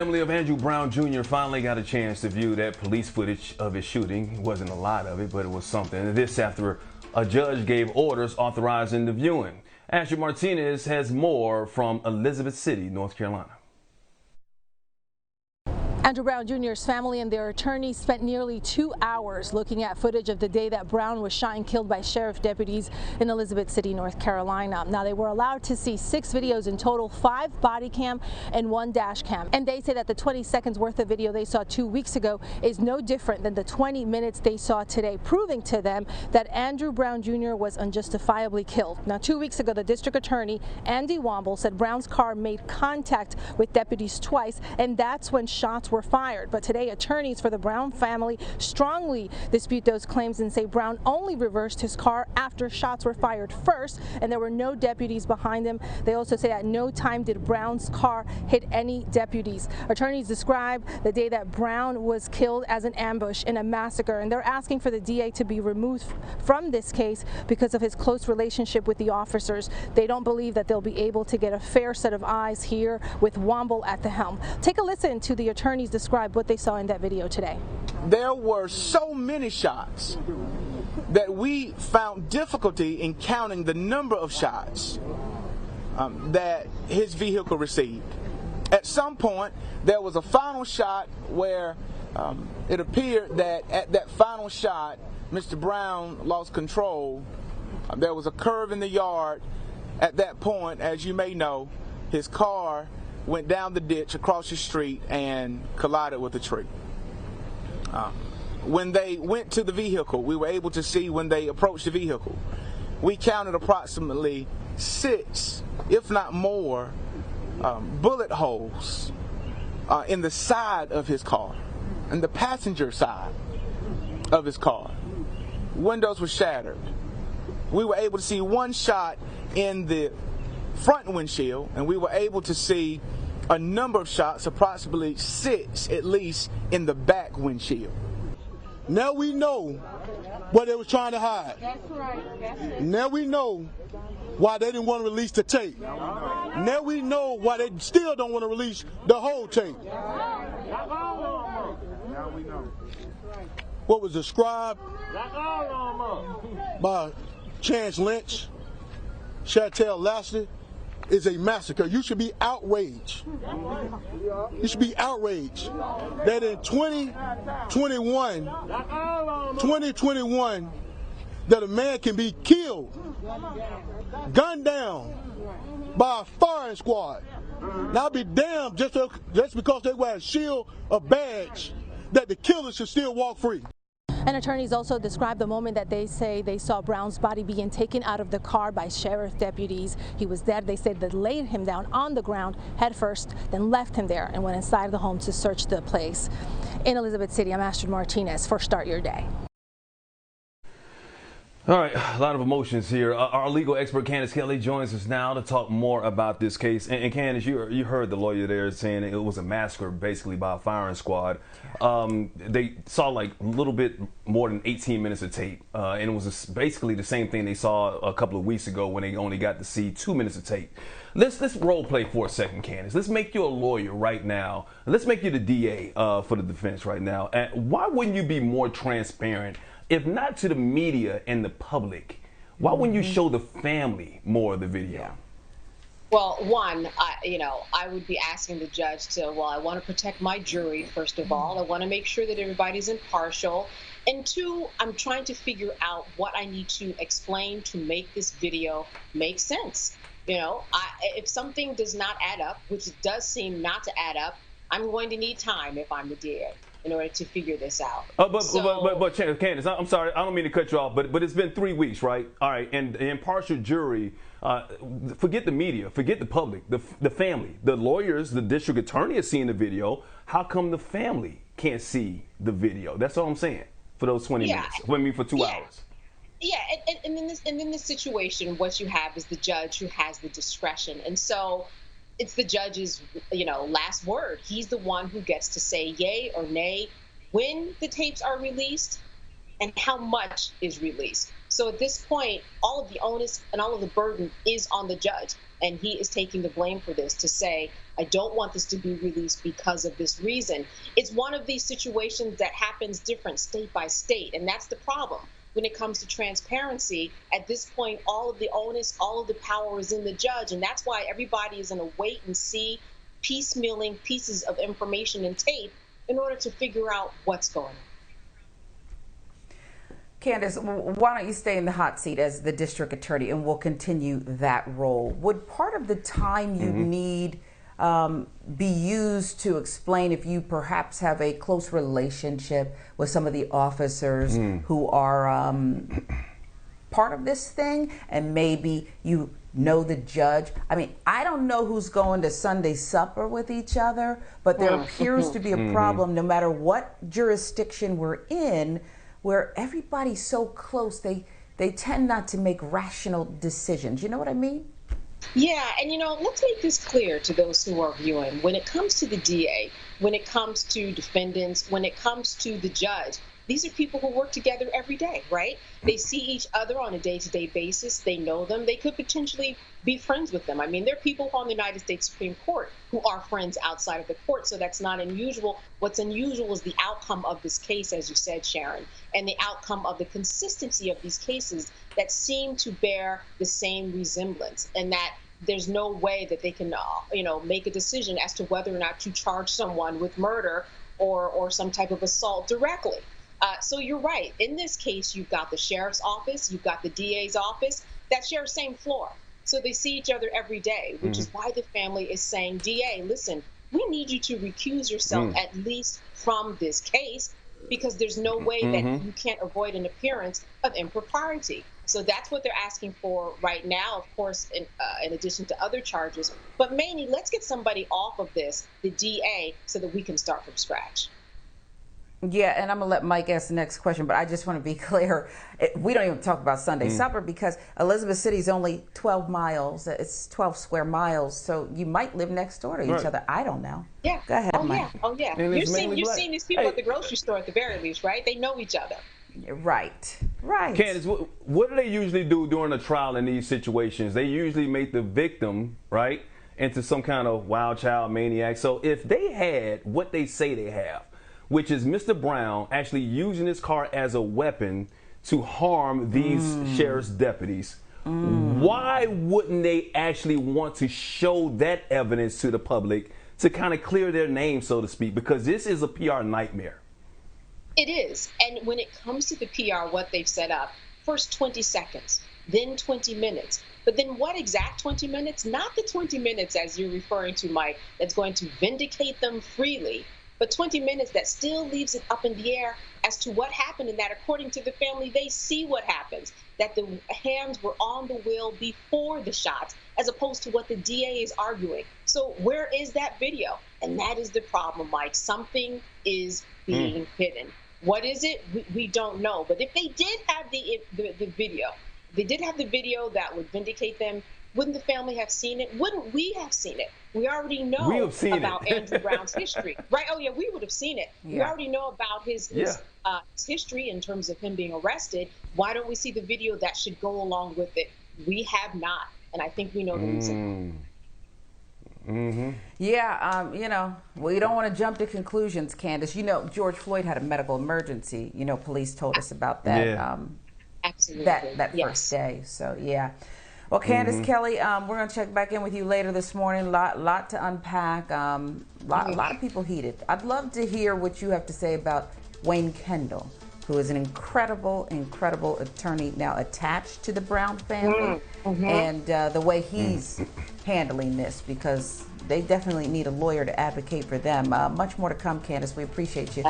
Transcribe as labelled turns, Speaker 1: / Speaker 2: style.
Speaker 1: Family of Andrew Brown Jr. finally got a chance to view that police footage of his shooting. It wasn't a lot of it, but it was something. And this after a judge gave orders authorizing the viewing. Ashley Martinez has more from Elizabeth City, North Carolina.
Speaker 2: Andrew Brown Jr.'s family and their attorneys spent nearly 2 hours looking at footage of the day that Brown was shot and killed by sheriff deputies in Elizabeth City, North Carolina. Now, they were allowed to see 6 videos in total, 5 body cam and 1 dash cam. And they say that the 20 seconds worth of video they saw 2 weeks ago is no different than the 20 minutes they saw today, proving to them that Andrew Brown Jr. was unjustifiably killed. Now, 2 weeks ago, the district attorney, Andy Womble, said Brown's car made contact with deputies twice, and that's when shots were fired. But today, attorneys for the Brown family strongly dispute those claims and say Brown only reversed his car after shots were fired first, and there were no deputies behind him. They also say at no time did Brown's car hit any deputies. Attorneys describe the day that Brown was killed as an ambush in a massacre, and they're asking for the DA to be removed from this case because of his close relationship with the officers. They don't believe that they'll be able to get a fair set of eyes here with Womble at the helm. Take a listen to the attorneys describe what they saw in that video today.
Speaker 3: There were so many shots that we found difficulty in counting the number of shots that his vehicle received. At some point, there was a final shot where it appeared that at that final shot, Mr. Brown lost control. There was a curve in the yard. At that point, as you may know, his car went down the ditch across the street and collided with a tree. When they went to the vehicle, we were able to see when they approached the vehicle, we counted approximately 6, if not more, bullet holes in the side of his car, in the passenger side of his car. Windows were shattered. We were able to see 1 shot in the front windshield, and we were able to see a number of shots, approximately 6 at least, in the back windshield.
Speaker 4: Now we know what they were trying to hide.
Speaker 5: That's right. That's it.
Speaker 4: Now we know why they didn't want to release the tape. Now we know why they still don't want to release the whole tape.
Speaker 5: Now we know.
Speaker 4: What was described by Chance Lynch, Chantel Lashley, is a massacre. You should be outraged. You should be outraged that in 2021, that a man can be killed, gunned down by a firing squad. Now I'll be damned just because they wear a shield or badge that the killer should still walk free.
Speaker 2: And attorneys also describe the moment that they say they saw Brown's body being taken out of the car by sheriff deputies. He was dead. They said they laid him down on the ground head first, then left him there and went inside the home to search the place. In Elizabeth City, I'm Ashley Martinez for Start Your Day.
Speaker 1: All right, a lot of emotions here. Our legal expert, Candace Kelley, joins us now to talk more about this case. And Candace, you heard the lawyer there saying it was a massacre basically by a firing squad. They saw like a little bit more than 18 minutes of tape. And it was basically the same thing they saw a couple of weeks ago when they only got to see 2 minutes of tape. Let's role play for a second, Candace. Let's make you a lawyer right now. Let's make you the DA for the defense right now. And why wouldn't you be more transparent? If not to the media and the public, why wouldn't you show the family more of the video?
Speaker 6: Yeah. Well, one, I would be asking the judge to, I want to protect my jury, first of all. I want to make sure that everybody's impartial. And 2, I'm trying to figure out what I need to explain to make this video make sense. If something does not add up, which it does seem not to add up, I'm going to need time if I'm the DA in order to figure this out.
Speaker 1: But Candace, I'm sorry, I don't mean to cut you off, but it's been 3 weeks, right? All right, and the impartial jury, forget the media, forget the public, the family, the lawyers, the district attorney has seen the video. How come the family can't see the video? That's all I'm saying for those 20 minutes. I mean, for 2 hours.
Speaker 6: Yeah, and in this situation, what you have is the judge who has the discretion, and so it's the judge's, last word. He's the one who gets to say yay or nay when the tapes are released and how much is released. So at this point, all of the onus and all of the burden is on the judge. and he is taking the blame for this to say, I don't want this to be released because of this reason. It's one of these situations that happens different state by state, and that's the problem. When it comes to transparency, at this point, all of the onus, all of the power is in the judge, and that's why everybody is in a wait and see, piecemealing pieces of information and tape in order to figure out what's going on.
Speaker 7: Candace, why don't you stay in the hot seat as the district attorney, and we'll continue that role. Would part of the time you need be used to explain if you perhaps have a close relationship with some of the officers who are part of this thing, and maybe you know the judge? I mean, I don't know who's going to Sunday supper with each other, but there appears to be a problem no matter what jurisdiction we're in, where everybody's so close, they tend not to make rational decisions. You know what I mean?
Speaker 6: Yeah, and let's make this clear to those who are viewing. When it comes to the DA, when it comes to defendants, when it comes to the judge, these are people who work together every day, right? They see each other on a day-to-day basis. They know them. They could potentially be friends with them. I mean, there are people on the United States Supreme Court who are friends outside of the court, so that's not unusual. What's unusual is the outcome of this case, as you said, Sharon, and the outcome of the consistency of these cases that seem to bear the same resemblance, and that there's no way that they can, make a decision as to whether or not to charge someone with murder or some type of assault directly. So you're right. In this case, you've got the sheriff's office, you've got the DA's office that share the same floor. So they see each other every day, which is why the family is saying, DA, listen, we need you to recuse yourself at least from this case, because there's no way that you can't avoid an appearance of impropriety. So that's what they're asking for right now, of course, in addition to other charges. But mainly, let's get somebody off of this, the DA, so that we can start from scratch.
Speaker 7: Yeah, and I'm going to let Mike ask the next question, but I just want to be clear. We don't even talk about Sunday supper because Elizabeth City is only 12 miles. It's 12 square miles, so you might live next door to each other. I don't know.
Speaker 6: Yeah.
Speaker 7: Go ahead, Mike.
Speaker 6: Oh, yeah. You've seen these people at the grocery store at the very least, right? They know each other.
Speaker 7: Right.
Speaker 1: Candace, what do they usually do during a trial in these situations? They usually make the victim, right, into some kind of wild child maniac. So if they had what they say they have, which is Mr. Brown actually using his car as a weapon to harm these sheriff's deputies, why wouldn't they actually want to show that evidence to the public to kind of clear their name, so to speak? Because this is a PR nightmare.
Speaker 6: It is. And when it comes to the PR, what they've set up, first 20 seconds, then 20 minutes. But then what exact 20 minutes? Not the 20 minutes, as you're referring to, Mike, that's going to vindicate them freely, but 20 minutes that still leaves it up in the air as to what happened, and that according to the family, they see what happens, that the hands were on the wheel before the shots, as opposed to what the DA is arguing. So where is that video? And that is the problem, Mike. Something is being hidden. What is it? We don't know. But if they did have the video, they did have the video that would vindicate them, wouldn't the family have seen it? Wouldn't we have seen it? We already know about Andrew Brown's history, right? Oh, yeah, we would have seen it. Yeah. We already know about his history in terms of him being arrested. Why don't we see the video that should go along with it? We have not, and I think we know the reason.
Speaker 7: Yeah, we don't want to jump to conclusions, Candace. George Floyd had a medical emergency. Police told us about that.
Speaker 6: Absolutely.
Speaker 7: That first day. So, yeah. Well, Candace, Kelley, we're going to check back in with you later this morning. Lot to unpack. Lot of people heated. I'd love to hear what you have to say about Wayne Kendall, who is an incredible attorney now attached to the Brown family, and the way he's handling this, because they definitely need a lawyer to advocate for them. Much more to come, Candace. We appreciate you